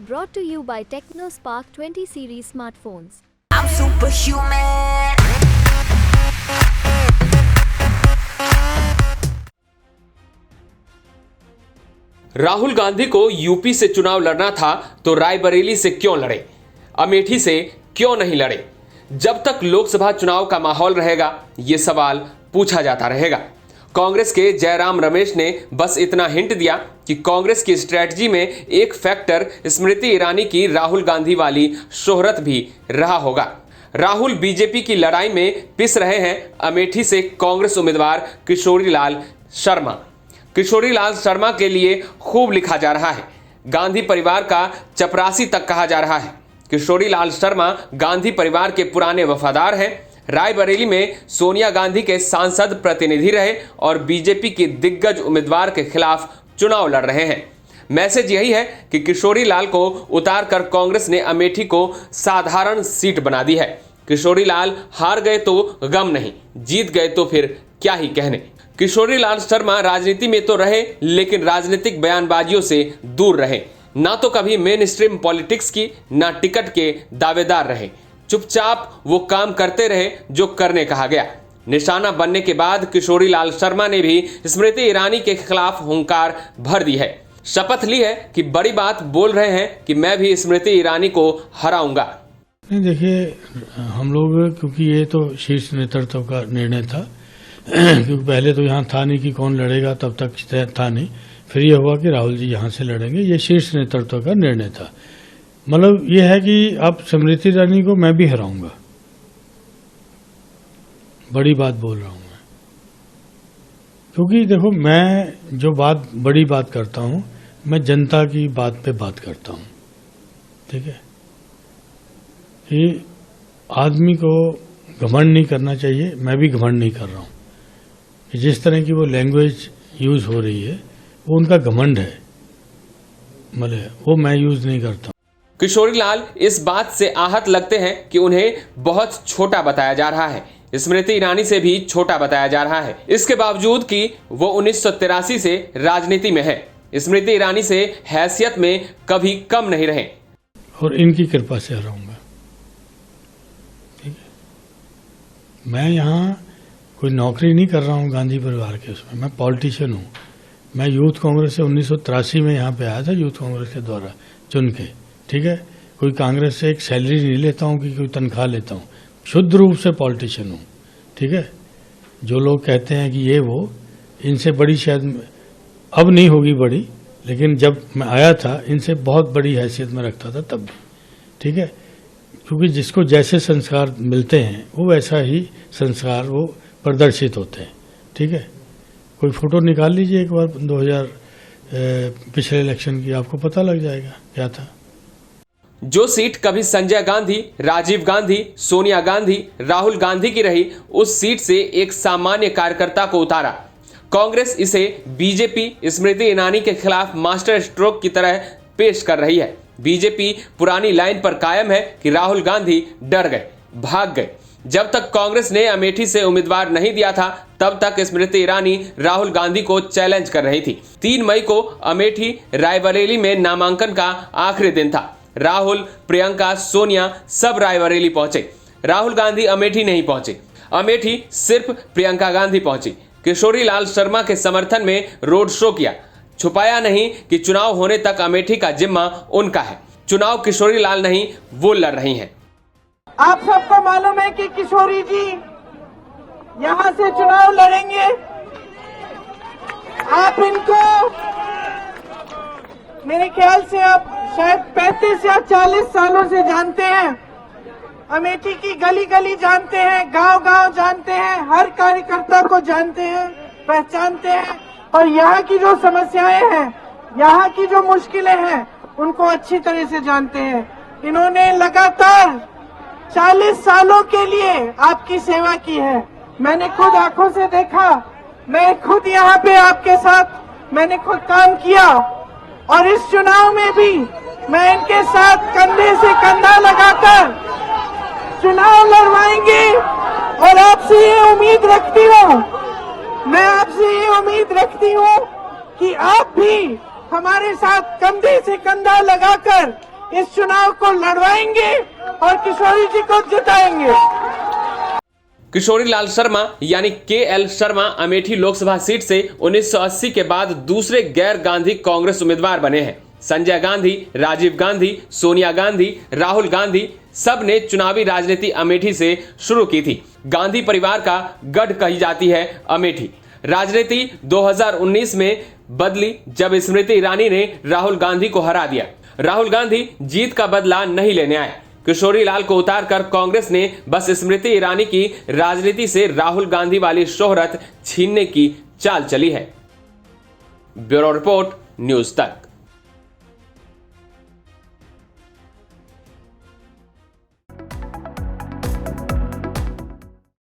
Brought to you by TechnoSpark 20 series smartphones. I'm superhuman. Rahul Gandhi को UP से चुनाव लड़ना था तो रायबरेली से क्यों लड़े, अमेठी से क्यों नहीं लड़े? जब तक लोकसभा चुनाव का माहौल रहेगा ये सवाल पूछा जाता रहेगा। कांग्रेस के जयराम रमेश ने बस इतना हिंट दिया कि कांग्रेस की स्ट्रेटजी में एक फैक्टर स्मृति ईरानी की राहुल गांधी वाली शोहरत भी रहा होगा। राहुल बीजेपी की लड़ाई में पिस रहे हैं अमेठी से कांग्रेस उम्मीदवार किशोरी लाल शर्मा। किशोरी लाल शर्मा के लिए खूब लिखा जा रहा है, गांधी परिवार का चपरासी तक कहा जा रहा है। किशोरी लाल शर्मा गांधी परिवार के पुराने वफादार हैं। रायबरेली में सोनिया गांधी के सांसद प्रतिनिधि रहे और बीजेपी की दिग्गज उम्मीदवार के खिलाफ चुनाव लड़ रहे हैं। मैसेज यही है कि किशोरी लाल को उतारकर कांग्रेस ने अमेठी को साधारण सीट बना दी है। किशोरी लाल हार गए तो गम नहीं, जीत गए तो फिर क्या ही कहने। किशोरी लाल शर्मा राजनीति में तो रहे लेकिन राजनीतिक बयानबाजियों से दूर रहे। ना तो कभी मेन स्ट्रीम पॉलिटिक्स की ना टिकट के दावेदार रहे। चुपचाप वो काम करते रहे जो करने कहा गया। निशाना बनने के बाद किशोरी लाल शर्मा ने भी स्मृति ईरानी के खिलाफ हुंकार भर दी है। शपथ ली है कि बड़ी बात बोल रहे हैं कि मैं भी स्मृति ईरानी को हराऊंगा। देखिए, हम लोग क्योंकि ये तो शीर्ष नेतृत्व का निर्णय था, क्योंकि पहले तो यहाँ था नहीं कि कौन लड़ेगा, तब तक था नहीं। फिर ये हुआ कि राहुल जी यहाँ से लड़ेंगे, ये शीर्ष नेतृत्व का निर्णय था। मतलब ये है कि अब स्मृति ईरानी को मैं भी हराऊंगा। बड़ी बात बोल रहा हूं मैं, क्योंकि देखो मैं जो बड़ी बात करता हूं, मैं जनता की बात पे बात करता हूं। ठीक है कि आदमी को घमंड नहीं करना चाहिए, मैं भी घमंड नहीं कर रहा हूं कि जिस तरह की वो लैंग्वेज यूज हो रही है वो उनका घमंड है, मतलब वो मैं यूज नहीं करता। किशोरी लाल इस बात से आहत लगते हैं कि उन्हें बहुत छोटा बताया जा रहा है, स्मृति ईरानी से भी छोटा बताया जा रहा है। इसके बावजूद कि वो 1983 से राजनीति में है, स्मृति ईरानी से हैसियत में कभी कम नहीं रहे। और इनकी कृपा से हराऊंगा। ठीक है, मैं यहाँ कोई नौकरी नहीं कर रहा हूँ गांधी परिवार के उसमें, मैं पॉलिटिशियन हूँ। मैं यूथ कांग्रेस से 1983 में यहाँ पे आया था, यूथ कांग्रेस के द्वारा चुन के। ठीक है, कोई कांग्रेस से एक सैलरी नहीं लेता हूँ कि कोई तनख्वाह लेता हूँ, शुद्ध रूप से पॉलिटिशियन हूँ। ठीक है, जो लोग कहते हैं कि ये वो, इनसे बड़ी शायद अब नहीं होगी बड़ी, लेकिन जब मैं आया था इनसे बहुत बड़ी हैसियत में रखता था तब भी। ठीक है, क्योंकि जिसको जैसे संस्कार मिलते हैं वो वैसा ही संस्कार वो प्रदर्शित होते हैं। ठीक है, कोई फोटो निकाल लीजिए एक बार 2000 पिछले इलेक्शन की, आपको पता लग जाएगा क्या था। जो सीट कभी संजय गांधी, राजीव गांधी, सोनिया गांधी, राहुल गांधी की रही, उस सीट से एक सामान्य कार्यकर्ता को उतारा। कांग्रेस इसे बीजेपी स्मृति ईरानी के खिलाफ मास्टर स्ट्रोक की तरह पेश कर रही है। बीजेपी पुरानी लाइन पर कायम है कि राहुल गांधी डर गए, भाग गए। जब तक कांग्रेस ने अमेठी से उम्मीदवार नहीं दिया था तब तक स्मृति ईरानी राहुल गांधी को चैलेंज कर रही थी। 3 मई को अमेठी रायबरेली में नामांकन का आखिरी दिन था। राहुल, प्रियंका, सोनिया सब रायबरेली पहुंचे। राहुल गांधी अमेठी नहीं पहुंचे, अमेठी सिर्फ प्रियंका गांधी पहुंची। किशोरी लाल शर्मा के समर्थन में रोड शो किया। छुपाया नहीं कि चुनाव होने तक अमेठी का जिम्मा उनका है। चुनाव किशोरी लाल नहीं, वो लड़ रही हैं। आप सबको मालूम है कि किशोरी जी यहां से चुनाव लड़ेंगे। आप इनको मेरे ख्याल से आप शायद 35 या 40 सालों से जानते हैं। अमेठी की गली गली जानते हैं, गांव गांव जानते हैं, हर कार्यकर्ता को जानते हैं, पहचानते हैं। और यहाँ की जो समस्याएं हैं, यहाँ की जो मुश्किलें हैं, उनको अच्छी तरह से जानते हैं। इन्होंने लगातार 40 सालों के लिए आपकी सेवा की है। मैंने खुद आंखों से देखा, मैं खुद यहाँ पे आपके साथ मैंने खुद काम किया और इस चुनाव में भी मैं इनके साथ कंधे से कंधा लगाकर चुनाव लड़वाएंगे। और आपसे ये उम्मीद रखती हूँ, मैं आपसे ये उम्मीद रखती हूँ कि आप भी हमारे साथ कंधे से कंधा लगाकर इस चुनाव को लड़वाएंगे और किशोरी जी को जिताएंगे। किशोरी लाल शर्मा यानी KL शर्मा अमेठी लोकसभा सीट से 1980 के बाद दूसरे गैर गांधी कांग्रेस उम्मीदवार बने हैं। संजय गांधी, राजीव गांधी, सोनिया गांधी, राहुल गांधी सब ने चुनावी राजनीति अमेठी से शुरू की थी। गांधी परिवार का गढ़ कही जाती है अमेठी। राजनीति 2019 में बदली जब स्मृति ईरानी ने राहुल गांधी को हरा दिया। राहुल गांधी जीत का बदला नहीं लेने आए। किशोरी लाल को उतारकर कांग्रेस ने बस स्मृति ईरानी की राजनीति से राहुल गांधी वाली शोहरत छीनने की चाल चली है। ब्यूरो रिपोर्ट, न्यूज़ तक।